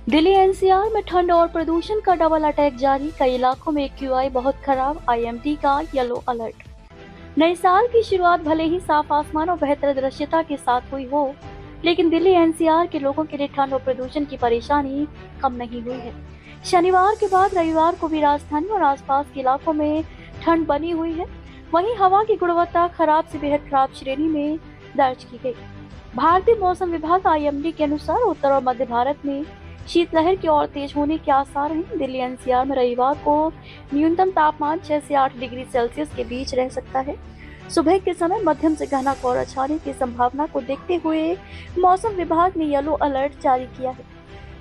Delhi NCR में ठंड और प्रदूषण का डबल अटैक जारी। कई इलाकों में एक्यूआई बहुत खराब, आईएमडी का येलो अलर्ट। नए साल की शुरुआत भले ही साफ आसमान और बेहतर दृश्यता के साथ हुई हो, लेकिन दिल्ली एनसीआर के लोगों के लिए ठंड और प्रदूषण की परेशानी कम नहीं हुई है। शनिवार के बाद रविवार को भी राजधानी और आसपास के इलाकों में ठंड बनी हुई है। वहीं हवा की गुणवत्ता खराब से बेहद खराब श्रेणी में दर्ज की गई। भारतीय मौसम विभाग आईएमडी के अनुसार उत्तर और मध्य भारत में शीतलहर की ओर तेज होने के आसार हैं। दिल्ली एनसीआर में रविवार को न्यूनतम तापमान 6 से 8 डिग्री सेल्सियस के बीच रह सकता है। सुबह के समय मध्यम से घना कोहरा छाने की संभावना को देखते हुए मौसम विभाग ने येलो अलर्ट जारी किया है।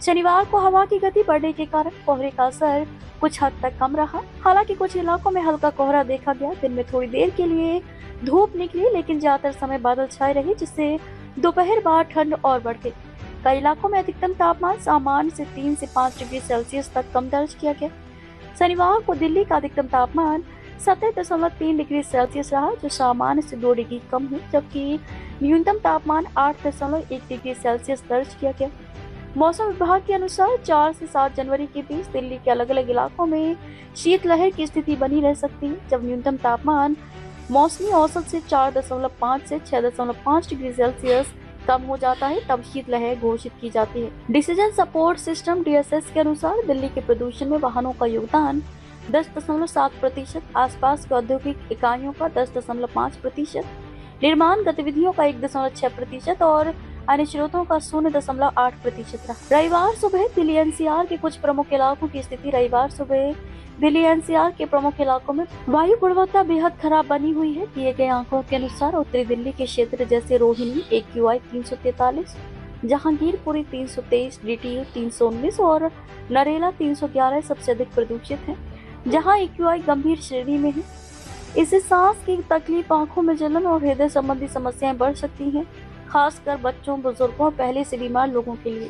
शनिवार को हवा की गति बढ़ने के कारण कोहरे का असर कुछ हद तक कम रहा। हालांकि कुछ इलाकों में हल्का कोहरा देखा गया। दिन में थोड़ी देर के लिए धूप निकली, लेकिन ज्यादातर समय बादल छाए रहे, जिससे दोपहर बाद ठंड और बढ़ गई। कई इलाकों में अधिकतम तापमान सामान्य से 3 से 5 डिग्री सेल्सियस तक कम दर्ज किया गया। शनिवार को दिल्ली का अधिकतम तापमान 17.3 डिग्री सेल्सियस रहा, जो सामान्य से 2 डिग्री कम है, जबकि न्यूनतम तापमान 8.1 डिग्री सेल्सियस दर्ज किया गया। मौसम विभाग के अनुसार 4 से 7 जनवरी के बीच दिल्ली के अलग अलग इलाकों में शीतलहर की स्थिति बनी रह सकती है, जब न्यूनतम तापमान मौसमी औसत से 4.5 से 6.5 डिग्री सेल्सियस कम हो जाता है, तब शीतलहर घोषित की जाती है। डिसीजन सपोर्ट सिस्टम डीएसएस के अनुसार दिल्ली के प्रदूषण में वाहनों का योगदान 10.7%, आसपास के औद्योगिक इकाइयों का 10.5%, निर्माण गतिविधियों का 1.6% और अन्य स्रोतों का 0.8% रहा। रविवार सुबह दिल्ली एनसीआर के कुछ प्रमुख इलाकों की स्थिति। रविवार सुबह दिल्ली एनसीआर के प्रमुख इलाकों में वायु गुणवत्ता बेहद खराब बनी हुई है। दिए गए आंकड़ों के अनुसार उत्तरी दिल्ली के क्षेत्र जैसे रोहिणी एक्यूआई 343, जहांगीरपुरी 323, डीटीयू 319 और नरेला 311 सबसे अधिक प्रदूषित है, जहां एक्यूआई गंभीर श्रेणी में है। इससे सांस की तकलीफ, आंखों में जलन और हृदय संबंधी समस्याएं बढ़ सकती हैं, खासकर बच्चों, बुजुर्गों और पहले से बीमार लोगों के लिए।